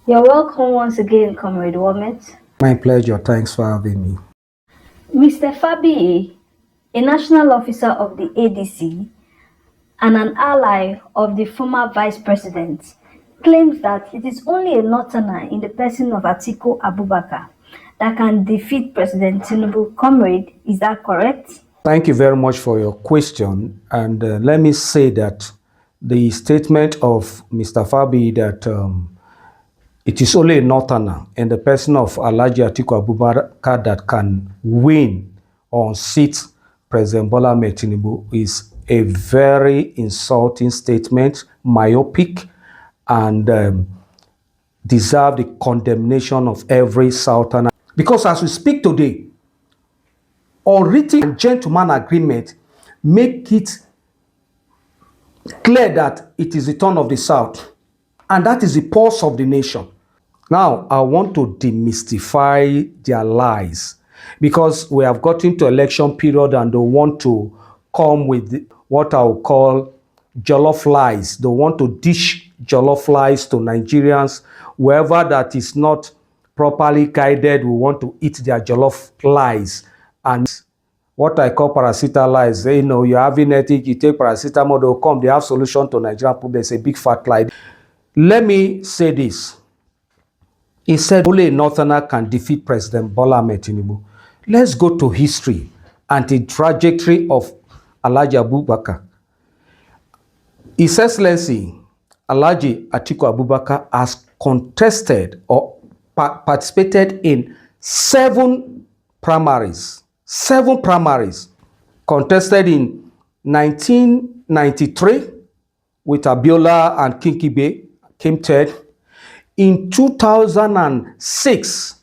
You're welcome once again, Comrade Warmate. My pleasure. Thanks for having me. Mr. Fabi, a national officer of the ADC and an ally of the former Vice President, claims that it is only a northerner in the person of Atiku Abubakar that can defeat President Tinubu. Comrade, is that correct? Thank you very much for your question. And let me say that the statement of Mr. Fabi that it is only a northerner in the person of Alhaji Atiku Abubakar that can win or unseat President Bola Ahmed Tinubu is a very insulting statement, myopic, and deserve the condemnation of every southerner. Because as we speak today, unwritten gentleman agreement make it clear that it is the turn of the South, and that is the pulse of the nation. Now, I want to demystify their lies because we have gotten to election period and they want to come with what I will call jollof lies. They want to dish jollof lies to Nigerians. Wherever that is not properly guided, we want to eat their jollof lies. And what I call parasital lies, you're having ethic, you take paracetamol, they'll come, they have solution to Nigerian problem. There's a big fat lie. Let me say this. He said only a northerner can defeat President Bola Ahmed Tinubu. Let's go to history and the trajectory of Alhaji Abubakar. His Excellency Alhaji Atiku Abubakar has contested or participated in 7 primaries. 7 primaries. Contested in 1993 with Abiola and Kingibe, came third. In 2006,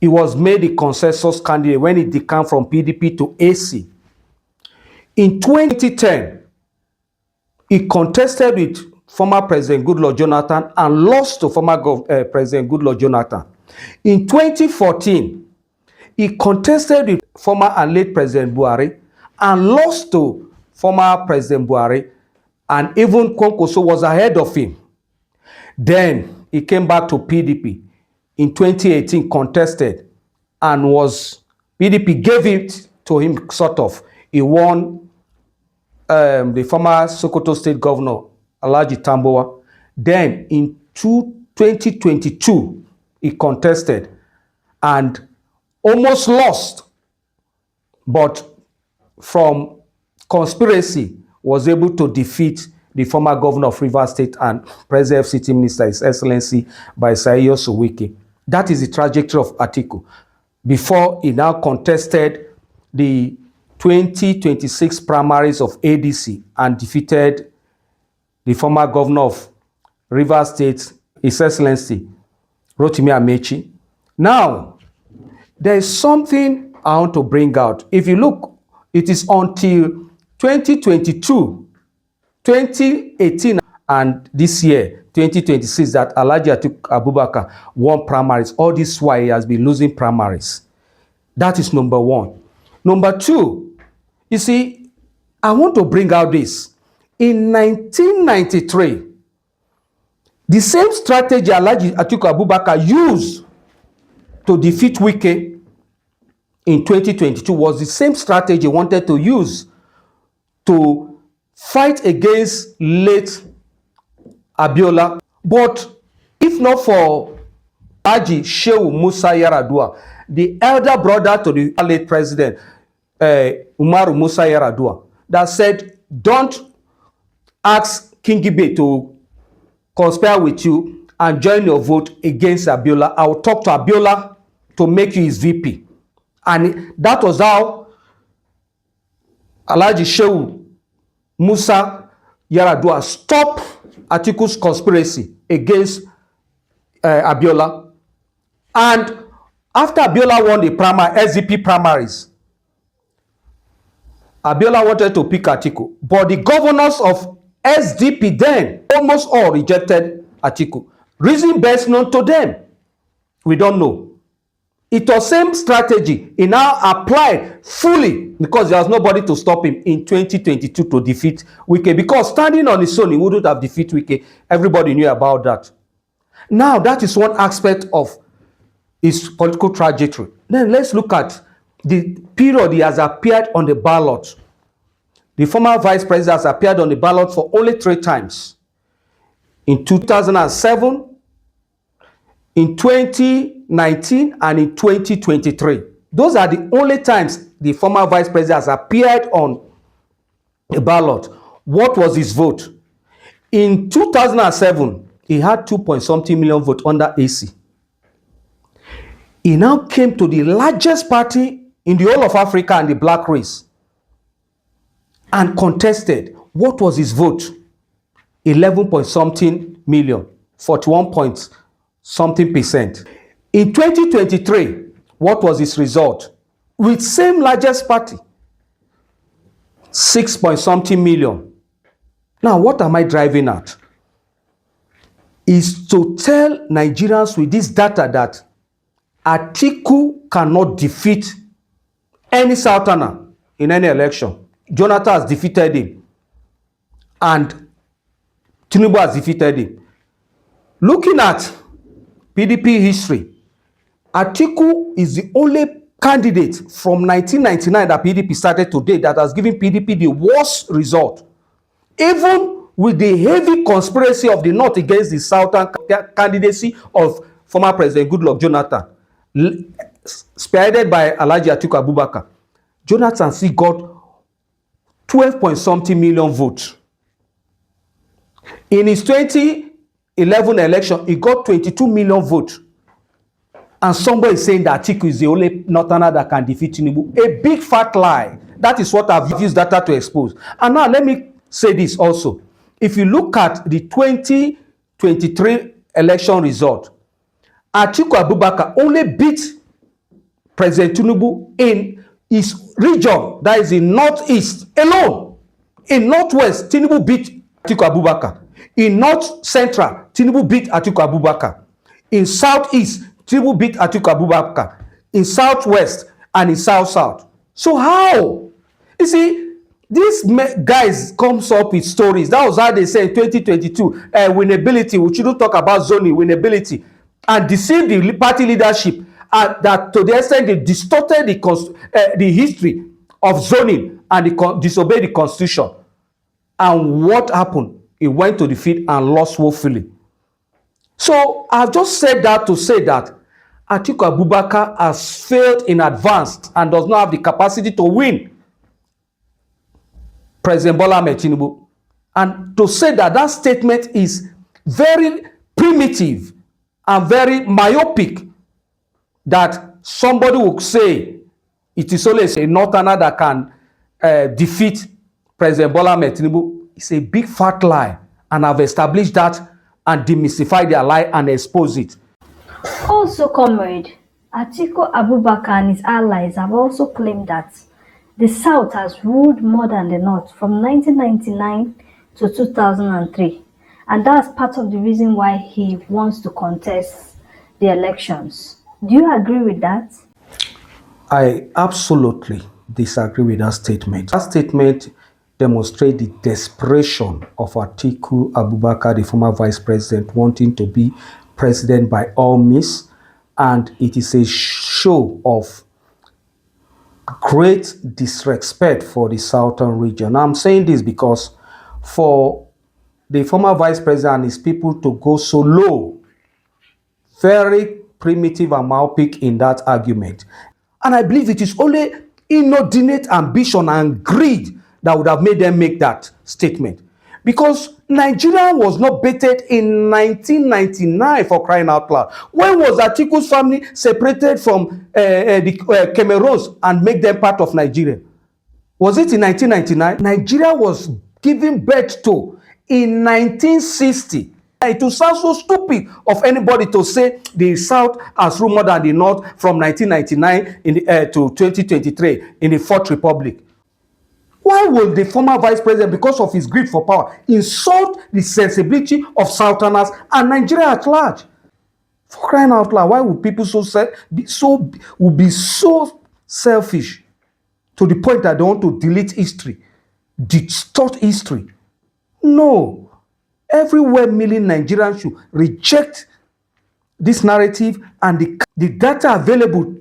he was made a consensus candidate when he decamped from PDP to AC. In 2010, he contested with former President Goodluck Jonathan and lost to former President Goodluck Jonathan. In 2014, he contested with former and late President Buhari and lost to former President Buhari, and even Kwankwaso was ahead of him. Then he came back to PDP in 2018, contested, and PDP gave it to him, sort of. He won the former Sokoto State Governor, Alhaji Tambuwal. Then in 2022, he contested and almost lost, but from conspiracy was able to defeat the former governor of Rivers State and present FCT minister, His Excellency Vice President Wike. That is the trajectory of Atiku. Before he now contested the 2026 primaries of ADC and defeated the former governor of Rivers State, His Excellency Rotimi Amechi. Now, there is something I want to bring out. If you look, it is until 2022, 2018 and this year, 2026, that Alhaji Atiku Abubakar won primaries. All this while he has been losing primaries. That is number 1. Number 2, you see, I want to bring out this. In 1993, the same strategy Alhaji Atiku Abubakar used to defeat Wike in 2022 was the same strategy he wanted to use to fight against late Abiola. But if not for Haji Shehu Musa Yaradua, the elder brother to the late president, Umaru Musa Yaradua, that said, don't ask Kingibe to conspire with you and join your vote against Abiola. I will talk to Abiola to make you his VP. And that was how Alhaji Shehu Musa Yaradua stopped Atiku's conspiracy against Abiola. And after Abiola won the SDP primaries, Abiola wanted to pick Atiku. But the governors of SDP then almost all rejected Atiku. Reason best known to them, we don't know. It was same strategy. He now applied fully because there was nobody to stop him in 2022 to defeat Wike. Because standing on his own, he wouldn't have defeated Wike. Everybody knew about that. Now, that is one aspect of his political trajectory. Then let's look at the period he has appeared on the ballot. The former vice president has appeared on the ballot for only 3 times. In 2007, in 2019, and in 2023. Those are the only times the former vice president has appeared on a ballot. What was his vote? In 2007, he had 2-point-something million votes under AC. He now came to the largest party in the whole of Africa and the black race and contested. What was his vote? 11-point-something million, 41-point-something%. In 2023, what was his result? With same largest party, 6-point-something million. Now, what am I driving at? Is to tell Nigerians with this data that Atiku cannot defeat any Southerner in any election. Jonathan has defeated him, and Tinubu has defeated him. Looking at PDP history, Atiku is the only candidate from 1999 that PDP started today that has given PDP the worst result. Even with the heavy conspiracy of the North against the Southern candidacy of former President Goodluck Jonathan, spearheaded by Alhaji Atiku Abubakar, Jonathan still got 12-point-something million votes. In his 2011 election, he got 22 million votes. And somebody is saying that Atiku is the only Northerner that can defeat Tinubu. A big fat lie. That is what I've used data to expose. And now let me say this also. If you look at the 2023 election result, Atiku Abubakar only beat President Tinubu in his region, that is in Northeast alone. In Northwest, Tinubu beat Atiku Abubakar. In North Central, Tinubu beat Atiku Abubakar. In Southeast, Tinubu beat Atiku Abubakar. In Southwest and in South. So how? You see, these guys comes up with stories. That was how they say in 2022, winnability. We shouldn't talk about zoning, winnability. And deceive the party leadership that to the extent they distorted the history of zoning and disobeyed the constitution. And what happened? He went to the field and lost woefully. So I've just said that to say that Atiku Abubakar has failed in advance and does not have the capacity to win President Bola Ahmed Tinubu. And to say that that statement is very primitive and very myopic, that somebody would say it is only a Northerner that can defeat President Bola Ahmed Tinubu, is a big fat lie. And I've established that and demystify their lie and expose it. Also, Comrade, Atiku Abubakar and his allies have also claimed that the South has ruled more than the North from 1999 to 2003. And that's part of the reason why he wants to contest the elections. Do you agree with that? I absolutely disagree with that statement. That statement demonstrates the desperation of Atiku Abubakar, the former vice president, wanting to be president by all means. And it is a show of great disrespect for the southern region. I'm saying this because for the former vice president and his people to go so low, very primitive and myopic in that argument. And I believe it is only inordinate ambition and greed that would have made them make that statement. Because Nigeria was not baited in 1999, for crying out loud. When was Atiku's family separated from the Cameroons and make them part of Nigeria? Was it in 1999? Nigeria was given birth to in 1960. It will sound so stupid of anybody to say the South has ruled more than the North from 1999 to 2023 in the Fourth Republic. Why will the former vice president, because of his greed for power, insult the sensibility of Southerners and Nigeria at large? For crying out loud, why would people be so selfish to the point that they want to delete history, distort history? No. Every well-meaning Nigerian should reject this narrative and the data available,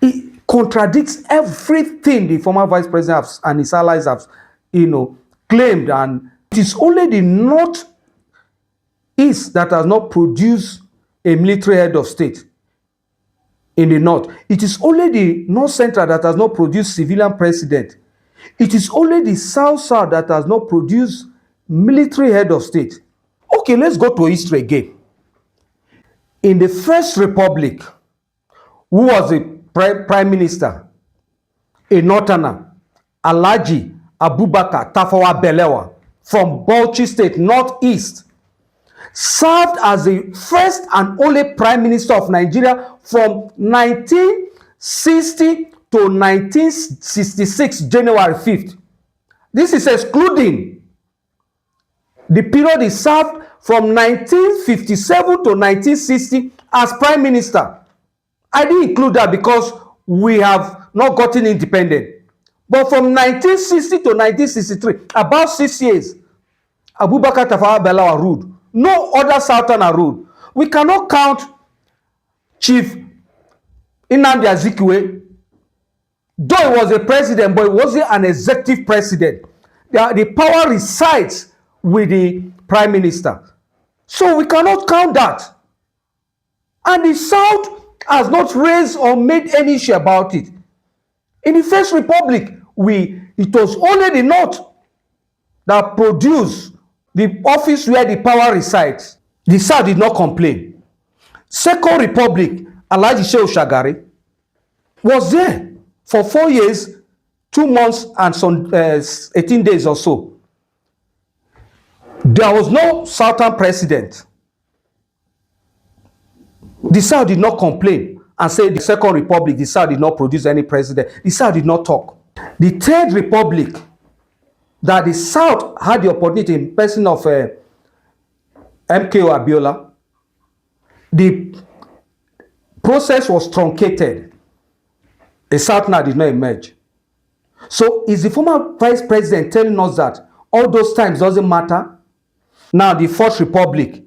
it contradicts everything the former vice president and his allies have, claimed. And it is only the Northeast that has not produced a military head of state in the North. It is only the North Central that has not produced civilian president. It is only the South that has not produced military head of state. Okay, let's go to history again. In the First Republic, who was the prime minister? A Northerner, Alhaji Abubakar Tafawa Balewa from Bauchi State, Northeast, served as the first and only prime minister of Nigeria from 1960 to 1966, January 5th. This is excluding the period he served from 1957 to 1960 as prime minister. I didn't include that because we have not gotten independent. But from 1960 to 1963, about 6 years, Abubakar Tafawa Balewa ruled. No other Southerner ruled. We cannot count Chief Nnamdi Azikiwe, though he was a president, but he wasn't an executive president. The power resides with the prime minister. So we cannot count that. And the South has not raised or made any issue about it. In the First Republic, it was only the North that produced the office where the power resides. The South did not complain. Second Republic, Alhaji Shehu Shagari was there for 4 years, 2 months, and some 18 days or so. There was no Southern president. The South did not complain and say the Second Republic, the South did not produce any president. The South did not talk. The Third Republic, that the South had the opportunity in person of MKO Abiola, the process was truncated. The South now did not emerge. So is the former vice president telling us that all those times doesn't matter? Now the Fourth Republic,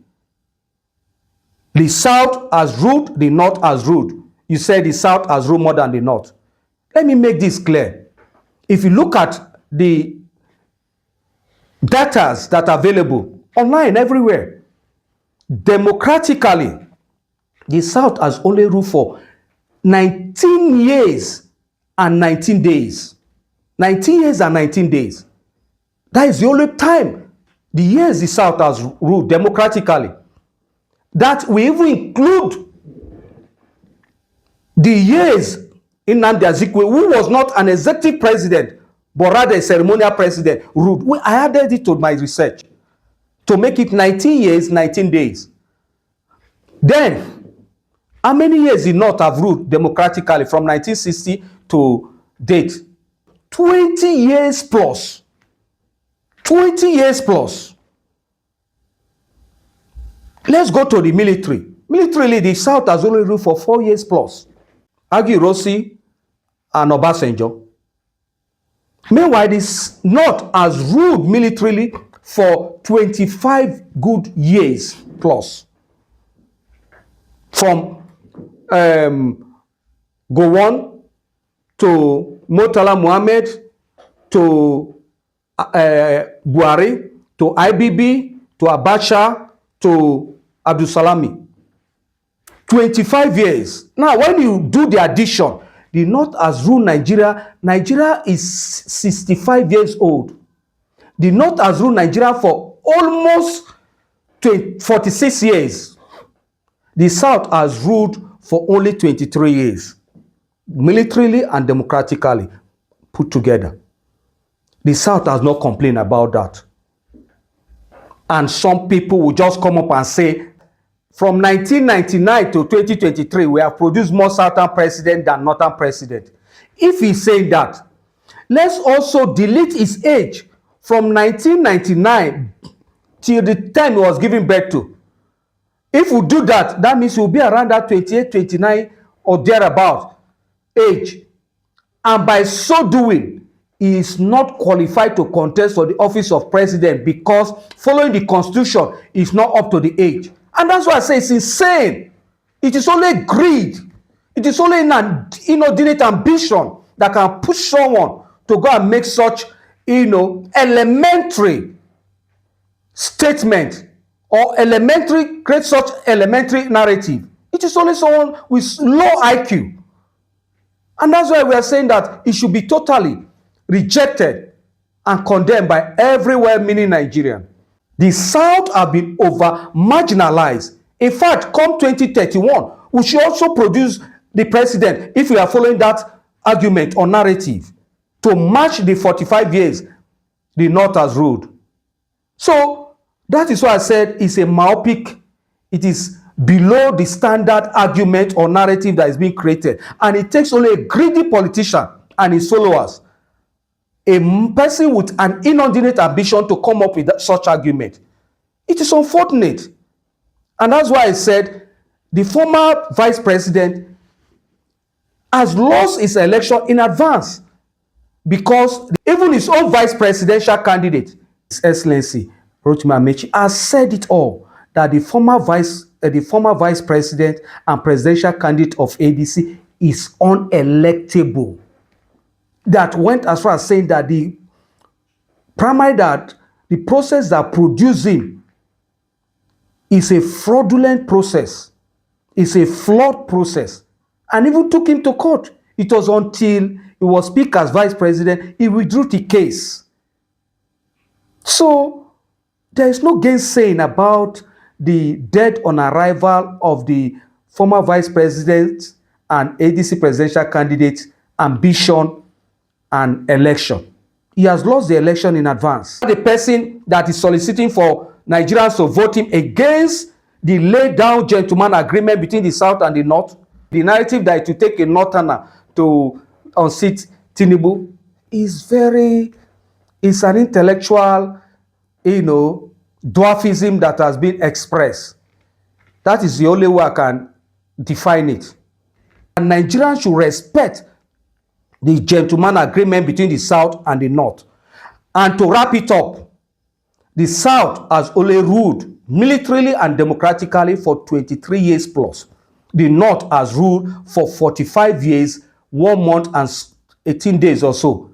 the South has ruled, the North has ruled. You said the South has ruled more than the North. Let me make this clear. If you look at the data that are available online everywhere, democratically, the South has only ruled for 19 years and 19 days. 19 years and 19 days. That is the only time, the years the South has ruled democratically. That we even include the years in Nnamdi Azikiwe, who was not an executive president, but rather a ceremonial president, ruled. I added it to my research to make it 19 years, 19 days. Then, how many years did North have ruled democratically from 1960 to date? 20 years plus. 20 years plus. Let's go to the military. Militarily, the South has only ruled for 4 years plus. Agi Rossi and Obasanjo. Meanwhile, the North has ruled militarily for 25 good years plus. From Gowon to Murtala Muhammad to Buhari to IBB to Abacha to Abdul Salami. 25 years. Now, when you do the addition, the North has ruled Nigeria. Nigeria is 65 years old. The North has ruled Nigeria for almost 46 years. The South has ruled for only 23 years, militarily and democratically put together. The South has not complained about that. And some people will just come up and say, from 1999 to 2023, we have produced more Southern president than Northern president. If he's saying that, let's also delete his age from 1999 till the time he was given birth to. If we do that, that means he'll be around that 28, 29 or thereabout age. And by so doing, he is not qualified to contest for the office of president because following the constitution, he's not up to the age. And that's why I say it's insane. It is only greed. It is only an inordinate ambition that can push someone to go and make such, elementary statement or create such elementary narrative. It is only someone with low IQ. And that's why we are saying that it should be totally rejected and condemned by every well-meaning Nigerian. The South have been over-marginalized. In fact, come 2031, we should also produce the president, if we are following that argument or narrative, to match the 45 years the North has ruled. So that is why I said it's a myopic, it is below the standard argument or narrative that is being created. And it takes only a greedy politician and his followers, a person with an inordinate ambition, to come up with such argument. It is unfortunate. And that's why I said the former vice president has lost his election in advance, because even his own vice presidential candidate, His Excellency Rotimi Amaechi, has said it all, that the former vice president and presidential candidate of ADC is unelectable. That went as far as saying that the process that produced him is a fraudulent process, is a flawed process, and even took him to court. It was until he was picked as vice president, he withdrew the case. So there is no gainsaying about the dead on arrival of the former vice president and ADC presidential candidate ambition and election. He has lost the election in advance. The person that is soliciting for Nigerians to vote him against the laid down gentleman agreement between the South and the North, the narrative that it will take a Northerner to unseat Tinubu, is an intellectual, dwarfism that has been expressed. That is the only way I can define it. And Nigerians should respect the gentleman agreement between the South and the North. And to wrap it up, the South has only ruled militarily and democratically for 23 years plus. The North has ruled for 45 years, 1 month and 18 days or so.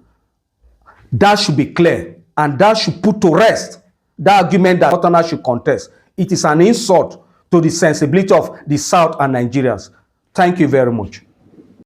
That should be clear, and that should put to rest the argument that Northerners should contest. It is an insult to the sensibility of the South and Nigerians. Thank you very much.